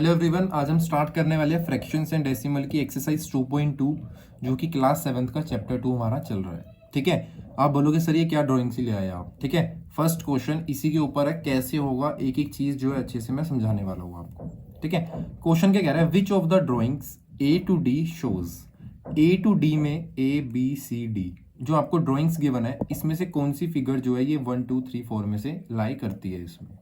Hello everyone, आज हम start करने वाले हैं फ्रैक्शंस एंड डेसिमल की एक्सरसाइज 2.2 जो कि क्लास 7th का चैप्टर 2 हमारा चल रहा है। ठीक है, आप बोलोगे सर ये क्या ड्राइंग से ले आए आप। ठीक है, फर्स्ट क्वेश्चन इसी के ऊपर है, कैसे होगा एक एक चीज जो है अच्छे से मैं समझाने वाला हूँ आपको। ठीक है, क्वेश्चन क्या कह रहा है, which of the drawings A to D shows. A to D में ए बी सी डी जो आपको ड्रॉइंग्स गिवन है, इसमें से कौन सी फिगर जो है ये 1 2 3 4 में से लाई करती है। इसमें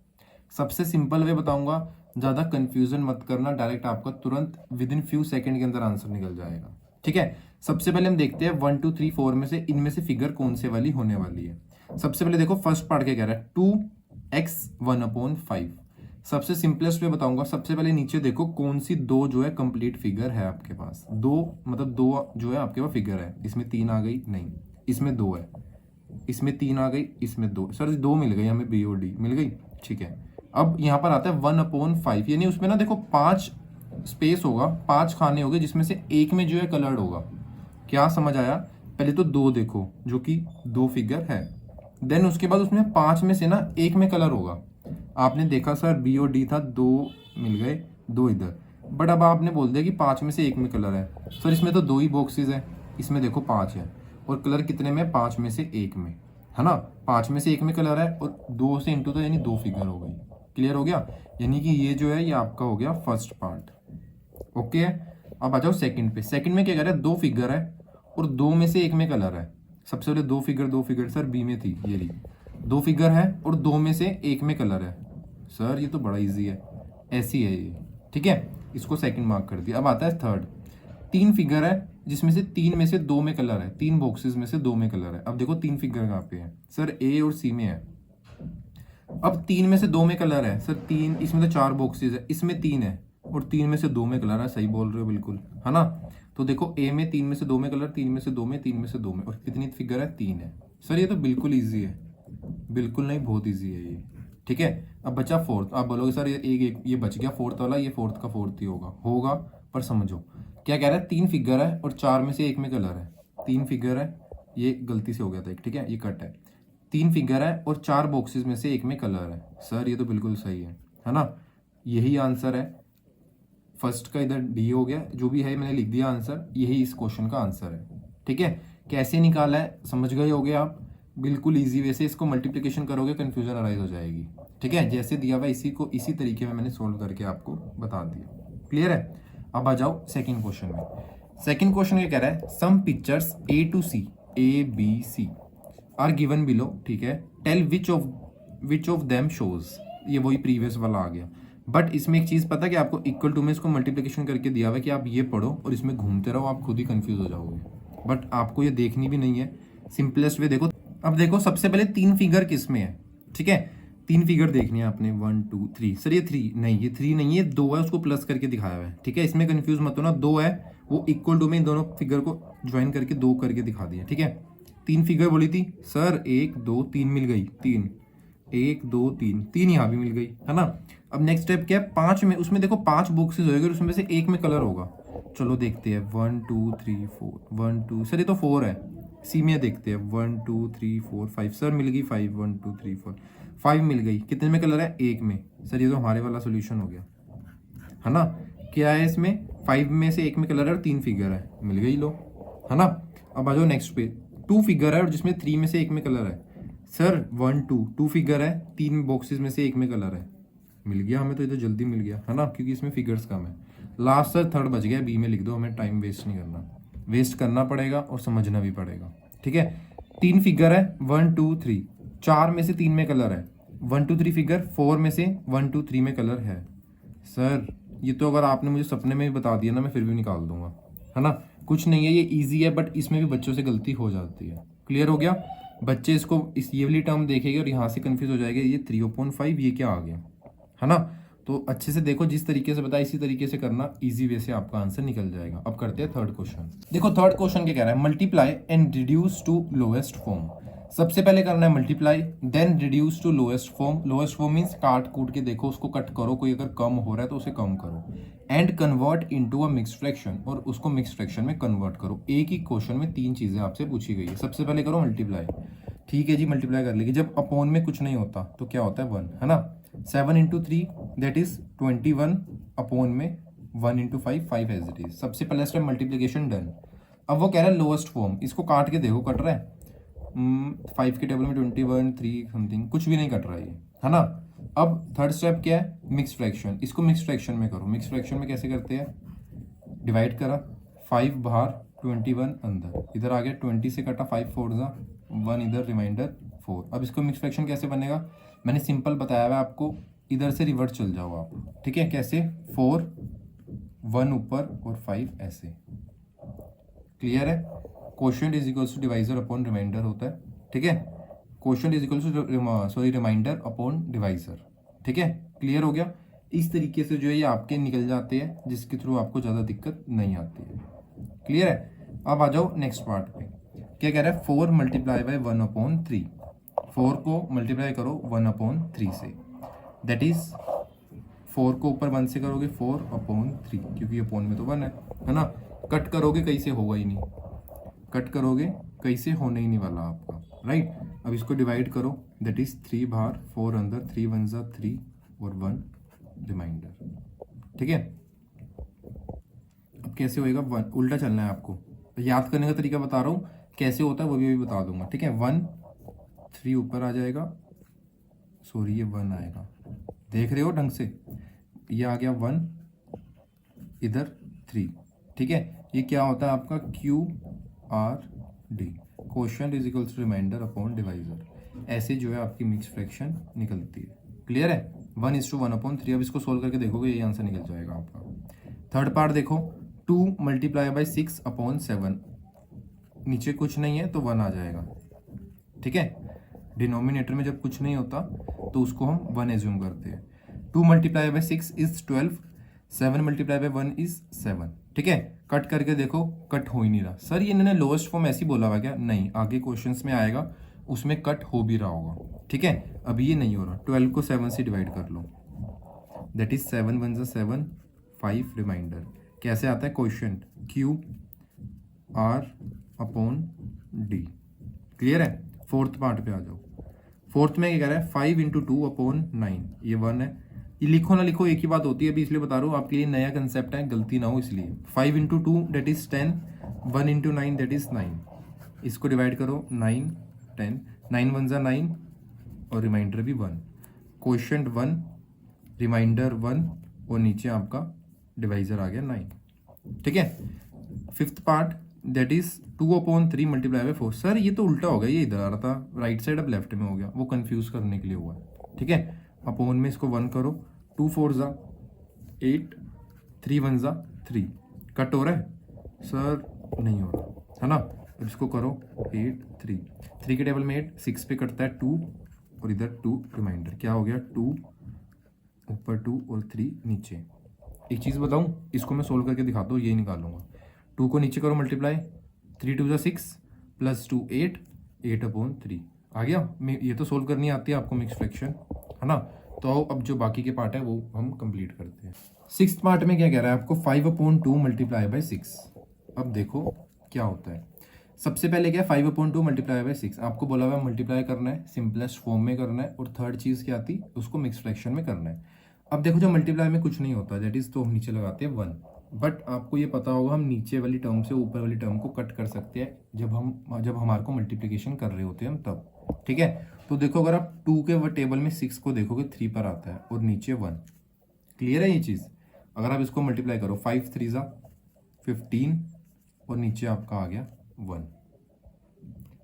सबसे सिंपल वे बताऊंगा, ज़्यादा कंफ्यूजन मत करना, डायरेक्ट आपका तुरंत विद इन फ्यू सेकंड के अंदर आंसर निकल जाएगा। ठीक है, सबसे पहले हम देखते हैं 1 2 3 4 में से इनमें से फिगर कौन से वाली होने वाली है। सबसे पहले देखो फर्स्ट पार्ट क्या कह रहा है, 2x 1/5। सबसे सिंपलेस्ट वे बताऊंगा, सबसे पहले नीचे देखो कौन सी दो जो है कंप्लीट फिगर है आपके पास। दो मतलब दो जो है आपके पास फिगर है, इसमें 3 आ गई, नहीं इसमें 2 है, इसमें 3 आ गई, इसमें 2, सर 2 मिल गई हमें, बी और डी मिल गई। ठीक है, अब यहाँ पर आता है 1/5, यानी उसमें ना देखो 5 स्पेस होगा, 5 खाने होंगे जिसमें से एक में जो है कलर्ड होगा। क्या समझ आया? पहले तो 2 देखो जो कि 2 फिगर है, देन उसके बाद उसमें 5 में से ना एक में कलर होगा। आपने देखा सर बी और डी था, 2 मिल गए, 2 इधर, बट अब आपने बोल दिया कि 5 में से एक में कलर है। सर इसमें तो 2 ही बॉक्सेस है, इसमें देखो 5 है और कलर कितने में, 5 में से एक में, है ना। 5 में से एक में कलर है और 2 से इंटू तो यानी 2 फिगर हो गई। क्लियर हो गया, यानी कि ये जो है ये आपका हो गया फर्स्ट पार्ट। ओके, अब आ जाओ सेकंड पे। सेकंड में क्या कर रहा है, 2 फिगर है और 2 में से एक में कलर है। सबसे पहले 2 फिगर सर बी में थी, ये रही 2 फिगर है और 2 में से एक में कलर है। सर ये तो बड़ा इजी है, ऐसी है ये। ठीक है, इसको सेकंड मार्क कर दिया। अब आता है थर्ड, 3 फिगर है जिसमें से 3 में से 2 में कलर है, 3 बॉक्सेस में से 2 में कलर है। अब देखो 3 फिगर कहाँ पे है, सर ए और सी में है। अब 3 में से 2 में कलर है, सर 3, इसमें तो 4 बॉक्सेस है, इसमें 3 है और 3 में से 2 में कलर है। सही बोल रहे हो बिल्कुल, है ना। तो देखो ए में 3 में से 2 में कलर, 3 में से 2 में, 3 में से 2 में, और कितनी फिगर है, 3 है। सर ये तो बिल्कुल ईजी है, बिल्कुल नहीं बहुत ईजी है ये। ठीक है, अब बचा फोर्थ। आप बोलोगे सर ये बच गया फोर्थ वाला, ये फोर्थ का फोर्थ ही होगा पर समझो क्या कह रहा है, 3 फिगर है और 4 में से एक में कलर है। 3 फिगर है, ये गलती से हो गया था एक, ठीक है ये कट है। 3 फिगर है और 4 बॉक्सेस में से एक में कलर है। सर ये तो बिल्कुल सही है ना। यही आंसर है फर्स्ट का, इधर डी हो गया, जो भी है मैंने लिख दिया आंसर, यही इस क्वेश्चन का आंसर है। ठीक है, कैसे निकाला है समझ गए होगे आप, बिल्कुल इजी वे से। इसको मल्टीप्लिकेशन करोगे कंफ्यूजन अराइज हो जाएगी। ठीक है, जैसे दिया हुआ इसी को इसी तरीके में मैंने सोल्व करके आपको बता दिया। क्लियर है, अब आ जाओ सेकंड क्वेश्चन में। सेकंड क्वेश्चन ये कह रहा है, some pictures A to C, A B C are given below. ठीक है, tell which of them shows. ये वही प्रीवियस वाला आ गया, बट इसमें एक चीज पता है कि आपको इक्वल टू में इसको मल्टीप्लिकेशन करके दिया हुआ है कि आप ये पढ़ो और इसमें घूमते रहो, आप खुद ही कंफ्यूज हो जाओगे। बट आपको ये देखनी भी नहीं है, सिंपलेस्ट वे देखो। अब देखो सबसे पहले 3 फिगर किस में है। ठीक है, 3 फिगर देखनी है आपने, 1 2 3। सर ये 3 नहीं, ये 3 नहीं है, 2 है, उसको प्लस करके दिखाया हुआ है। ठीक है, इसमें कंफ्यूज मत होना, 2 है वो इक्वल टू में इन दोनों फिगर को ज्वाइन करके 2 करके दिखा दिया। ठीक है, 3 फिगर बोली थी सर, 1 2 3 मिल गई, 3 1 2 3, 3 यहाँ भी मिल गई, है ना। अब नेक्स्ट स्टेप क्या है, 5 में, उसमें देखो 5 बॉक्सेस होएंगे और उसमें से एक में कलर होगा। चलो देखते हैं, 1 2 3 4, 1 2, सर ये तो 4 है। सी में देखते हैं, 1 2 3 4 5, सर मिल गई 5, 1 2 3 4 5 मिल गई। कितने में कलर है, एक में। सर ये तो हमारे वाला सोल्यूशन हो गया, है ना। क्या है इसमें, 5 में से एक में कलर है और 3 फिगर है, मिल गई लो, है ना। अब आ जाओ नेक्स्ट पे, 2 फिगर है और जिसमें 3 में से एक में कलर है। सर 1 2, 2 फिगर है, 3 बॉक्सेस में से एक में कलर है, मिल गया हमें, तो ये तो जल्दी मिल गया, है ना, क्योंकि इसमें फिगर्स कम है। लास्ट सर थर्ड बच गया, बी में लिख दो, हमें टाइम वेस्ट नहीं करना, वेस्ट करना पड़ेगा और समझना भी पड़ेगा। ठीक है, 3 फिगर है, 1 2 3, 4 में से 3 में कलर है, 1 2 3 फिगर, 4 में से 1 2 3 में कलर है। सर ये तो अगर आपने मुझे सपने में भी बता दिया ना, मैं फिर भी निकाल दूंगा, है ना। कुछ नहीं है, ये इजी है, बट इसमें भी बच्चों से गलती हो जाती है। क्लियर हो गया, बच्चे इसको इस ये वाली टर्म देखेंगे और यहाँ से कंफ्यूज हो जाएगा, ये 3/5 ये क्या आ गया, है ना। तो अच्छे से देखो, जिस तरीके से बताया इसी तरीके से करना, इजी वे से आपका आंसर निकल जाएगा। अब करते हैं थर्ड क्वेश्चन। देखो थर्ड क्वेश्चन क्या कह रहा है, multiply and reduce to lowest form. सबसे पहले करना है multiply, then reduce to lowest form. Lowest form means काट कूट के देखो, उसको कट करो, कोई अगर कम हो रहा है तो उसे कम करो, and convert into a mixed fraction, और उसको मिक्स्ड फ्रैक्शन में कन्वर्ट करो। एक ही क्वेश्चन में 3 चीजें आपसे पूछी गई है। सबसे पहले करो मल्टीप्लाई, ठीक है जी, मल्टीप्लाई कर लेगी। जब अपोन में कुछ नहीं होता तो क्या होता है 1, है ना। 7 इंटू 3 दैट इज 21 अपोन में 1 इंटू 5 5 एज इट इज। सबसे पहले स्टेप मल्टीप्लीकेशन डन। अब वो कह रहा है लोएस्ट फॉर्म, इसको काट के देखो कट रहा है। 5 के टेबल में 21 3 समथिंग कुछ भी नहीं कट रहा है ना। अब थर्ड स्टेप क्या है, मिक्स फ्रैक्शन। इसको मिक्स फ्रैक्शन में करो। मिक्स फ्रैक्शन में कैसे करते हैं, डिवाइड करा, 5 बाहर 21 अंदर, इधर आ गया 20 से कटा 5 4 जा 1, इधर रिमाइंडर 4। अब इसको मिक्स फ्रैक्शन कैसे बनेगा, मैंने सिंपल बताया हुआ आपको, इधर से रिवर्स चल जाओ आप, ठीक है। कैसे, 4 1 ऊपर और 5 ऐसे। क्लियर है। Quotient is equals to divisor upon remainder होता है, ठीक है। Quotient is equals to sorry remainder upon divisor, ठीक है। क्लियर हो गया। इस तरीके से जो है ये आपके निकल जाते हैं, जिसके थ्रू आपको ज़्यादा दिक्कत नहीं आती है। क्लियर है। अब आ जाओ नेक्स्ट पार्ट पे। क्या कह रहा है, 4 मल्टीप्लाई बाय 1/3। 4 को मल्टीप्लाई करो 1/3 से, दैट इज 4 को ऊपर 1 से करोगे 4/3, क्योंकि अपोन में तो 1 है ना। कट करोगे कहीं से होगा ही नहीं, कट करोगे कहीं से होने ही नहीं वाला आपका, राइट। अब इसको डिवाइड करो, दैट इज 3 बाहर 4 अंदर, 3 1 जा 3 और 1 रिमाइंडर, ठीक है। अब कैसे होएगा, 1 उल्टा चलना है आपको, याद करने का तरीका बता रहा हूँ, कैसे होता है वो भी बता दूंगा, ठीक है। 1 3 ऊपर आ जाएगा, सॉरी ये 1 आएगा, देख रहे हो ढंग से, ये आ गया 1, इधर 3, ठीक है। ये क्या होता है आपका QRD, quotient is equals to remainder upon divisor. ऐसे जो है आपकी मिक्स फ्रैक्शन निकलती है। क्लियर है। 1:1/3। अब इसको सोल्व करके देखोगे यही आंसर निकल जाएगा आपका। थर्ड पार्ट देखो, 2 मल्टीप्लाई बाई 6/7। नीचे कुछ नहीं है तो 1 आ जाएगा, ठीक है। डिनोमिनेटर में जब कुछ नहीं होता तो उसको हम 1 एज्यूम करते हैं। 2 multiply by 6 is 12, 7 multiply by 1 is 7, ठीक है। कट करके देखो, कट हो ही नहीं रहा। सर ये इन्होंने लोएस्ट फॉर्म ऐसी बोला हुआ क्या, नहीं, आगे क्वेश्चंस में आएगा उसमें कट हो भी रहा होगा, ठीक है। अब ये नहीं हो रहा, 12 को 7 से डिवाइड कर लो, दैट इज 7 1 7 5 रिमाइंडर। कैसे आता है क्वोशिएंट, QRD। क्लियर है। फोर्थ पार्ट पे आ जाओ। फोर्थ में क्या कह रहा है, 5 इंटू 2/9, ये 1 है। ये लिखो ना लिखो एक ही बात होती है, अभी इसलिए बता रहा हूँ आपके लिए, नया कंसेप्ट है, गलती ना हो इसलिए। 5 into 2 that is 10, 1 into 9 that is 9। इसको डिवाइड करो, 9 10, 9 1 जा 9 और रिमाइंडर भी 1। क्वोशिएंट 1, रिमाइंडर 1 और नीचे आपका डिवाइजर आ गया 9, ठीक है। Fifth part that is 2/3 multiply by 4। Sir ये तो उल्टा हो गया, ये इधर आ रहा था राइट साइड, अब लेफ्ट में हो गया, वो कंफ्यूज करने के लिए हुआ है, ठीक है। अपोन में इसको 1 करो, 2 4 जा 8, 3 1 जा 3। कट हो रहा है सर, नहीं हो रहा है ना। अब इसको करो 8 3, 3 के टेबल में 8, 6 पे कटता है 2 और इधर 2 रिमाइंडर, क्या हो गया 2 ऊपर 2 और 3 नीचे। एक चीज़ बताऊं, इसको मैं सोल्व करके दिखाता हूँ, ये निकालूंगा। 2 को नीचे करो मल्टीप्लाई, 3 2 जा 6 प्लस 2 8, 8/3 आ गया। ये तो सोल्व करनी आती है आपको मिक्स फ्रैक्शन, है ना। तो अब जो बाकी के पार्ट है वो हम कंप्लीट करते हैं। सिक्स्थ पार्ट में क्या कह रहा है आपको, 5/2 मल्टीप्लाई बाई 6। अब देखो क्या होता है। सबसे पहले क्या है, 5/2 मल्टीप्लाई बाई 6 आपको बोला हुआ मल्टीप्लाई करना है, सिंपलेस्ट फॉर्म में करना है, और थर्ड चीज़ क्या आती है, उसको मिक्स फ्रैक्शन में करना है। अब देखो जब मल्टीप्लाई में कुछ नहीं होता दैट इज, तो हम नीचे लगाते हैं 1, बट आपको ये पता होगा हम नीचे वाली टर्म से ऊपर वाली टर्म को कट कर सकते हैं जब हमारे को मल्टीप्लिकेशन कर रहे होते हैं हम तब, ठीक है। तो देखो अगर आप 2 के टेबल में 6 को देखोगे 3 पर आता है और नीचे 1। क्लियर है ये चीज़। अगर आप इसको मल्टीप्लाई करो, 5 3 जा 15 और नीचे आपका आ गया 1।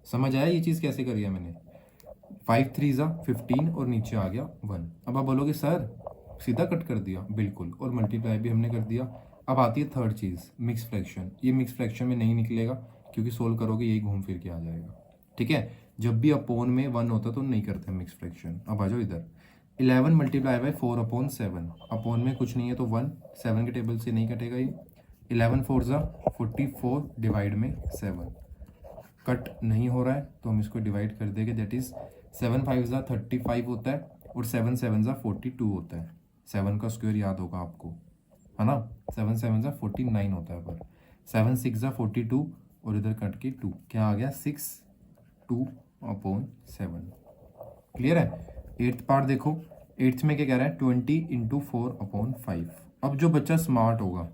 समझ आया ये चीज़ कैसे करी है मैंने। 5 3 जा 15 और नीचे आ गया 1। अब आप बोलोगे सर सीधा कट कर दिया, बिल्कुल, और मल्टीप्लाई भी हमने कर दिया। अब आती है थर्ड चीज़, मिक्स फ्रैक्शन। ये मिक्स फ्रैक्शन में नहीं निकलेगा क्योंकि सोल्व करोगे यही घूम फिर के आ जाएगा, ठीक है। जब भी अपोन में 1 होता तो नहीं करते मिक्स फ्रैक्शन। अब आ जाओ इधर, 11 मल्टीप्लाई बाई 4/7। अपोन में कुछ नहीं है तो 1, 7 के टेबल से नहीं कटेगा ये। 11 4 जा 44 डिवाइड में 7, कट नहीं हो रहा है तो हम इसको डिवाइड कर देंगे, दैट इज 7 5 जा 35 होता है और 7 7 जा 42 होता है। 7 का स्क्वायर याद होगा आपको, है ना। 7 7 जा 49 होता है, पर 7 6 जा 42 और इधर कट के 2, क्या आ गया 6 2 अपॉन 7। क्लियर है। 8th पार्ट देखो, 8th में क्या कह रहा है 20 इंटू 4 अपॉन 5। अब जो बच्चा स्मार्ट होगा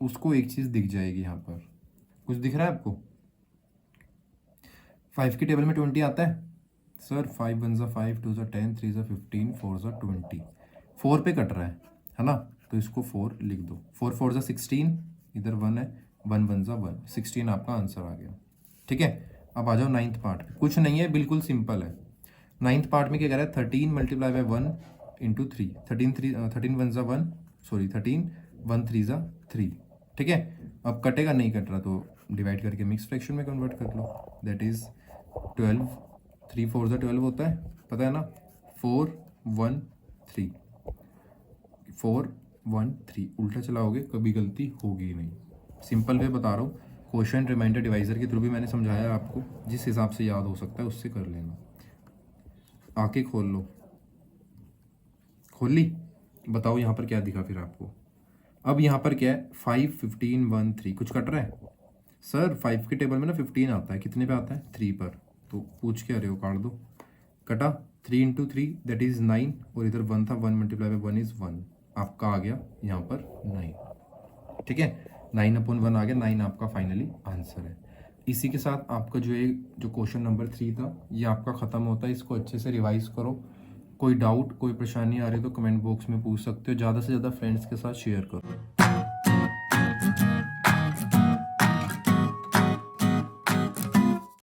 उसको एक चीज़ दिख जाएगी, यहाँ पर कुछ दिख रहा है आपको। 5 की टेबल में 20 आता है सर, 5 1 5, 2 10, 3 15, 4 20, 4 पे कट रहा है ना, तो इसको 4 लिख दो। 4 4 16, इधर 1 है, 1 1 1, 16 आपका आंसर आ गया। ठीक है, अब आ जाओ 9th पार्ट पे। कुछ नहीं है, बिल्कुल सिंपल है। 9th पार्ट में क्या कह रहा है 13 मल्टीप्लाई बाय 1 इंटू 3, 13 1 1, सॉरी 13 1 3 3। ठीक है, अब कटेगा नहीं कट रहा तो डिवाइड करके मिक्स फ्रैक्शन में कन्वर्ट कर लो। दैट इज 12, 3 4 12 होता है, पता है ना। 4 1 3, 4 1 3 उल्टा चलाओगे कभी गलती होगी नहीं। सिंपल वे बता रहा हूँ, क्वेश्चन रिमाइंडर डिवाइजर के थ्रू भी मैंने समझाया आपको, जिस हिसाब से याद हो सकता है उससे कर लेना। आके खोल लो, खोल ली, बताओ यहाँ पर क्या दिखा फिर आपको। अब यहाँ पर क्या है 5 15 1 3, कुछ कट रहा है सर। 5 के टेबल में ना 15 आता है, कितने पे आता है 3 पर, तो पूछ के आ रहे हो, काट दो। कटा 3 इंटू 3 दैट इज 9, और इधर 1 था, 1 मल्टीप्लाई बाय 1 इज 1, आपका आ गया यहाँ पर 9। ठीक है, 9 अपॉन 1 आ गया, 9 आपका फाइनली आंसर है। इसी के साथ आपका जो क्वेश्चन नंबर 3 था ये आपका ख़त्म होता है। इसको अच्छे से रिवाइज करो। कोई डाउट कोई परेशानी आ रही है तो कमेंट बॉक्स में पूछ सकते हो। ज़्यादा से ज़्यादा फ्रेंड्स के साथ शेयर करो।